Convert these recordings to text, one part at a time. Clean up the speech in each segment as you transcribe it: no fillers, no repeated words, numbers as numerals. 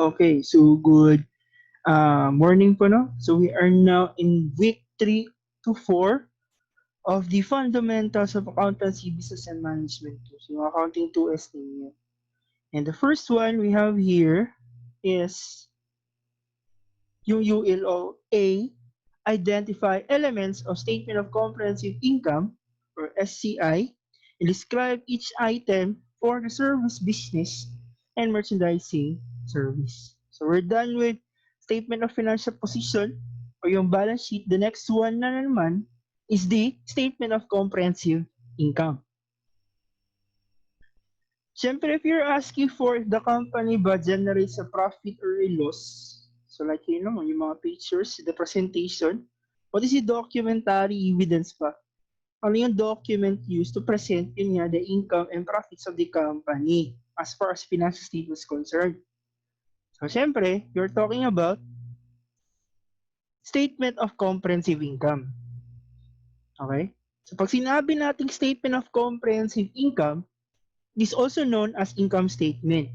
Okay, so good morning po, no? So we are now in week 3 to 4 of the fundamentals of accountancy, business, and management tools. Yung accounting 2S ninyo. And the first one we have here is yung ULOa, identify elements of statement of comprehensive income or SCI and describe each item for the service business and merchandising service. So we're done with statement of financial position or yung balance sheet. The next one na naman is the statement of comprehensive income. Siyempre, if you're asking for if the company ba generates a profit or a loss, so like yung mga pictures, the presentation, what is the documentary evidence pa? Ano yung document used to present yun nga the income and profits of the company as far as financial statement is concerned? So siyempre, you're talking about statement of comprehensive income. Okay? So pag sinabi nating statement of comprehensive income, it is also known as income statement.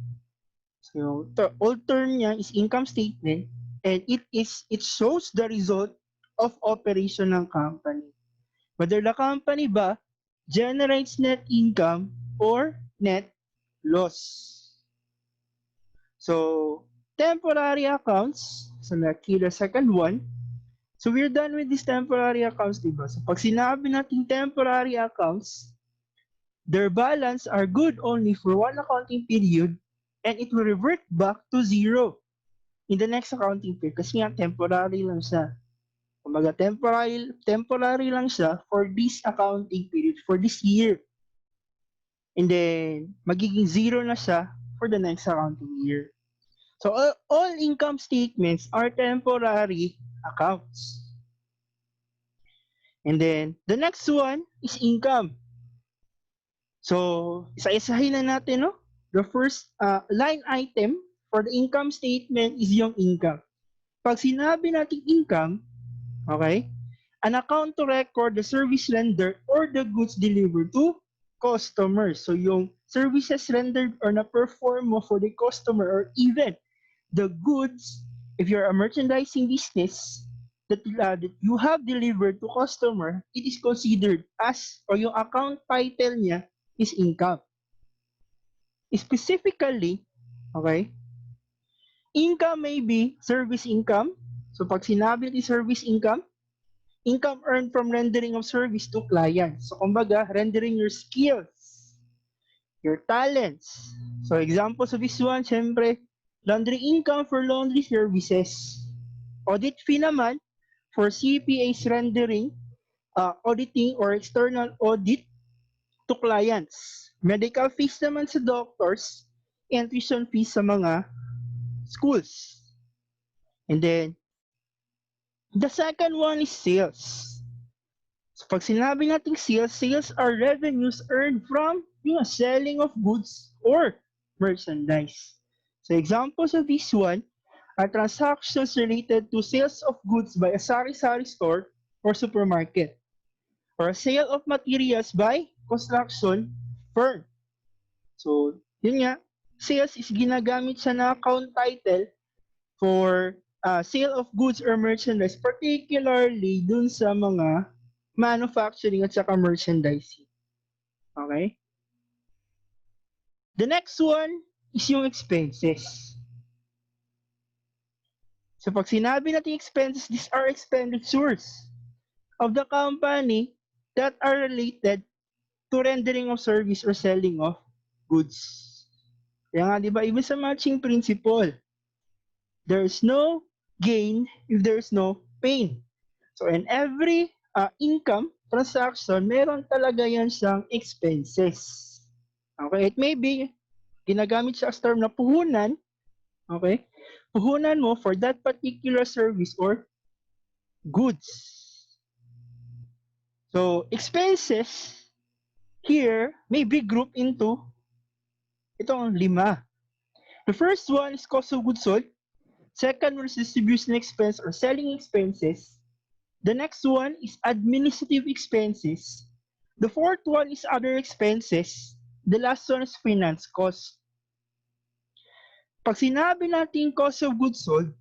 So the old term niya is income statement and it shows the result of operation ng company. Whether the company ba generates net income or net loss. So temporary accounts, so like the second one. So we're done with these temporary accounts, diba? So pag sinabi natin temporary accounts, their balance are good only for one accounting period and it will revert back to zero in the next accounting period kasi nga temporary lang siya. Kumbaga temporary lang siya for this accounting period, for this year. And then magiging zero na siya for the next accounting year. So all income statements are temporary accounts. And then the next one is income. So, isa-isahin na natin, no? The first line item for the income statement is yung income. Pag sinabi natin income, okay, an account to record the service rendered or the goods delivered to customers. So, yung services rendered or na-perform mo for the customer or even the goods, if you're a merchandising business, that you have delivered to customer, it is considered as, or yung account title niya, is income. Specifically, okay, income may be service income. So pag sinabi ni service income, income earned from rendering of service to clients. So kumbaga, rendering your skills, your talents. So examples of this one, syempre, laundry income for laundry services. Audit fee naman for CPA's rendering, auditing or external audit to clients. Medical fees naman sa doctors, and tuition fees sa mga schools. And then, the second one is sales. So pag sinabi natin sales are revenues earned from yung selling of goods or merchandise. So examples of this one are transactions related to sales of goods by a sari-sari store or supermarket, or a sale of materials by construction firm. So, yun nga, sales is ginagamit siya na account title for sale of goods or merchandise, particularly dun sa mga manufacturing at saka merchandising. Okay? The next one is yung expenses. So, pag sinabi natin expenses, these are expenditures of the company that are related to rendering of service or selling of goods. Kaya nga, di ba, even sa matching principle, there is no gain if there is no pain. So, in every income transaction, meron talaga yan siyang expenses. Okay? It may be, ginagamit siya as term na puhunan. Okay? Puhunan mo for that particular service or goods. So, expenses here may be grouped into itong 5. The first one is cost of goods sold. Second one is distribution expense or selling expenses. The next one is administrative expenses. The fourth one is other expenses. The last one is finance cost. Pag sinabi natin cost of goods sold,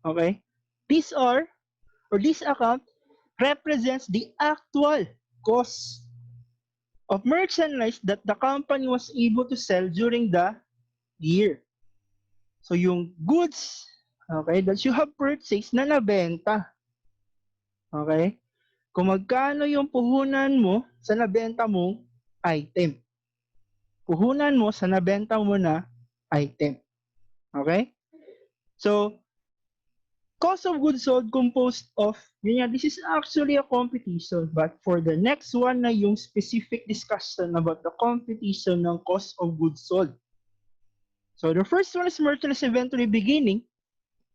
okay, these are, or this account represents the actual cost of merchandise that the company was able to sell during the year. So yung goods, okay, that you have purchased na nabenta. Okay? Kung magkano yung puhunan mo sa nabenta mong item. Puhunan mo sa nabenta mo na item. Okay? So, cost of goods sold composed of, this is actually a competition, but for the next one na yung specific discussion about the competition ng cost of goods sold. So, the first one is merchandise inventory beginning.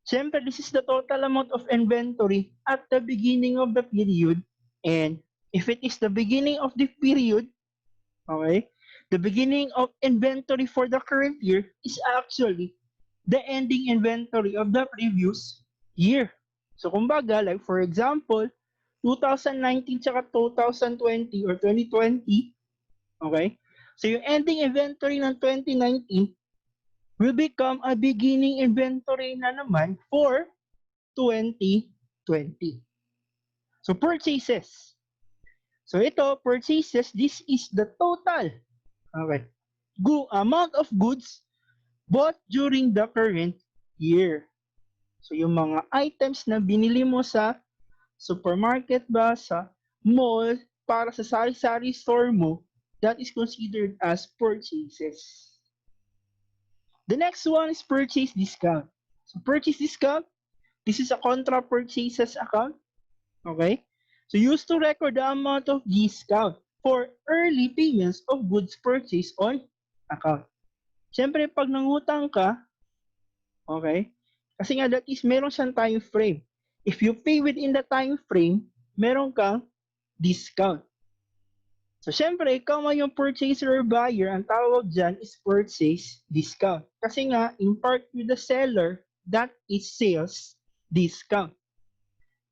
Siyempre, this is the total amount of inventory at the beginning of the period. And if it is the beginning of the period, okay, the beginning of inventory for the current year is actually the ending inventory of the previous year. So, kumbaga, like for example, 2019 tsaka 2020 or 2020, okay? So, yung ending inventory ng 2019 will become a beginning inventory na naman for 2020. So, purchases. So, ito, purchases, this is the total, okay, amount of goods bought during the current year. So, yung mga items na binili mo sa supermarket ba, sa mall, para sa sari-sari store mo, that is considered as purchases. The next one is purchase discount. So, purchase discount, this is a contra purchases account. Okay? So, used to record the amount of discount for early payments of goods purchased on account. Siyempre, pag nangutang ka, okay, kasi nga that is meron siyang time frame. If you pay within the time frame, meron kang discount. So, syempre, ikaw man yung purchaser or buyer, ang tawag dyan is purchase discount. Kasi nga, in part with the seller, that is sales discount.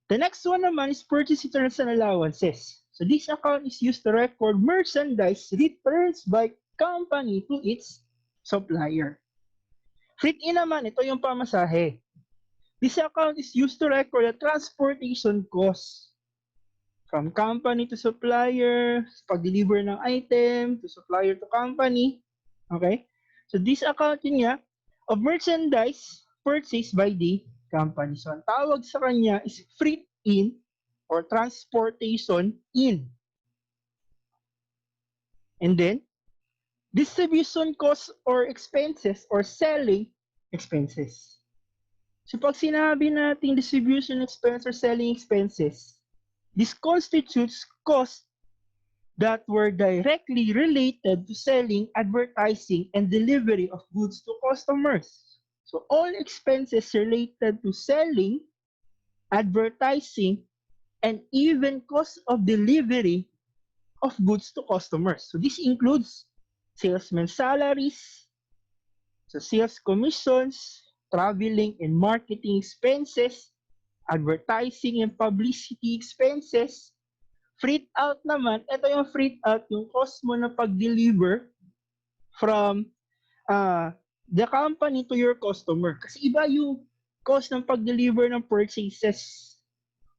The next one naman is purchase returns and allowances. So, this account is used to record merchandise returns by company to its supplier. Freight-in naman, ito yung pamasahe. This account is used to record the transportation cost from company to supplier, pag-deliver ng item, to supplier to company. Okay? So, this account yun nga of merchandise purchased by the company. So, ang tawag sa kanya is freight-in or transportation in. And then, distribution costs or expenses or selling expenses. So pag sinabi natin distribution expense or selling expenses, this constitutes costs that were directly related to selling, advertising, and delivery of goods to customers. So all expenses related to selling, advertising, and even cost of delivery of goods to customers. So this includes salesmen's salaries, so sales commissions, traveling and marketing expenses, advertising and publicity expenses, freight out naman, ito yung freight out, yung cost mo na pag-deliver from the company to your customer. Kasi iba yung cost ng pag-deliver ng purchases.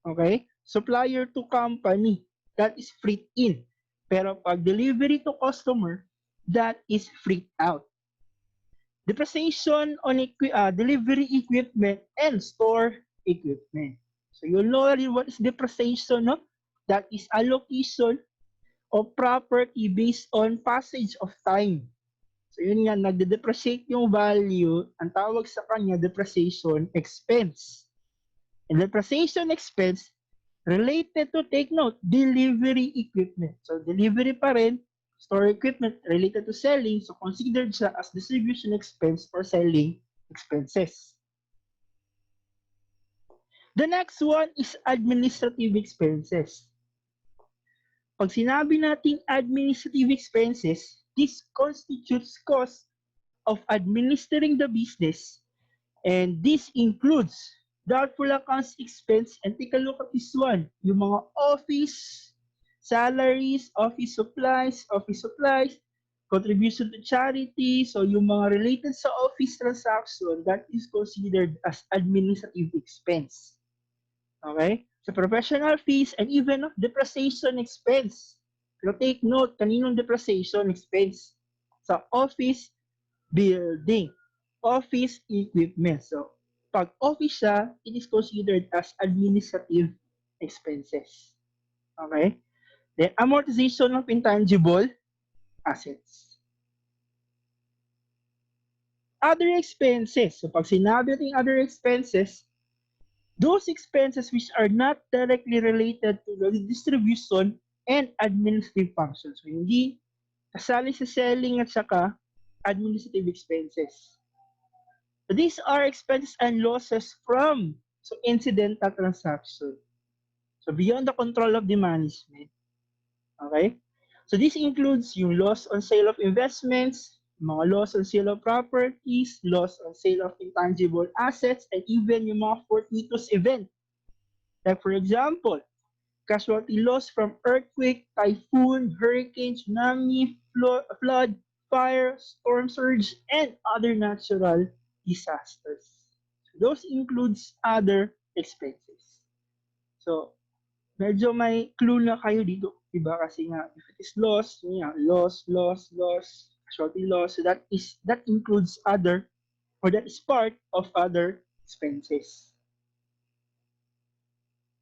Okay? Supplier to company, that is freight in. Pero pag delivery to customer, that is freight out. Depreciation on delivery equipment and store equipment. So you know what is depreciation, no? That is allocation of property based on passage of time. So yun nga, nagde-depreciate yung value, ang tawag sa kanya depreciation expense. And depreciation expense related to, take note, delivery equipment. So delivery pa rin, store equipment related to selling, so considered siya as distribution expense or selling expenses. The next one is administrative expenses. Pag sinabi nating administrative expenses, this constitutes cost of administering the business, and this includes doubtful accounts expense, and take a look at this one, yung mga office salaries, office supplies, Contribution to charity, so yung mga related sa office transaction, that is considered as administrative expense. Okay? So professional fees and even depreciation expense. So take note, kaninong depreciation expense? Sa office building, office equipment. So pag office siya, it is considered as administrative expenses. Okay? Then amortization of intangible assets. Other expenses. So pag sinabi natin other expenses, those expenses which are not directly related to the distribution and administrative functions. So hindi kasali sa selling at saka administrative expenses. So these are expenses and losses from incidental transaction. So beyond the control of the management. Okay? So this includes yung loss on sale of investments, mga loss on sale of properties, loss on sale of intangible assets, and even yung mga fortuitous event. Like for example, casualty loss from earthquake, typhoon, hurricane, tsunami, flood, fire, storm surge, and other natural disasters. So those includes other expenses. So medyo may clue na kayo dito, diba? Kasi nga, if it is loss, yun nga, loss, casualty loss, so that includes other, or that is part of other expenses.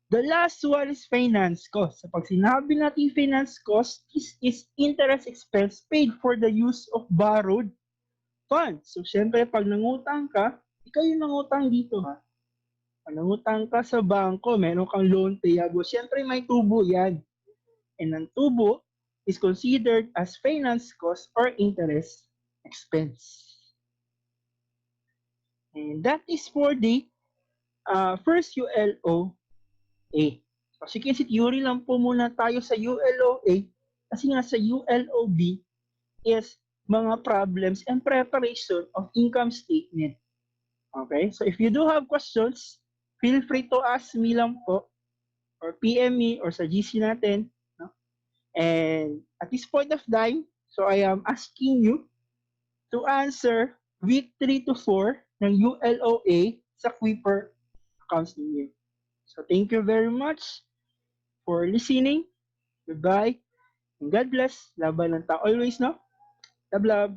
The last one is finance cost. So pag sinabi natin finance cost, this is interest expense paid for the use of borrowed funds. So syempre, pag nangutang ka, ikaw yung nangutang dito ha. Pag nangutang ka sa bangko, meron kang loan payable, syempre may tubo yan. And ang tubo is considered as finance cost or interest expense. And that is for the first ULOa. So, sige, si theory lang po muna tayo sa ULOa kasi nga sa ULOb is mga problems and preparation of income statement. Okay? So, if you do have questions, feel free to ask me lang po or PM me or sa GC natin. No? And at this point of time, so I am asking you to answer week 3 to 4 ng ULOa sa Kuiper Accounts New Year. So, thank you very much for listening. Goodbye. And God bless. Laban lang tayo always, no? Love, love.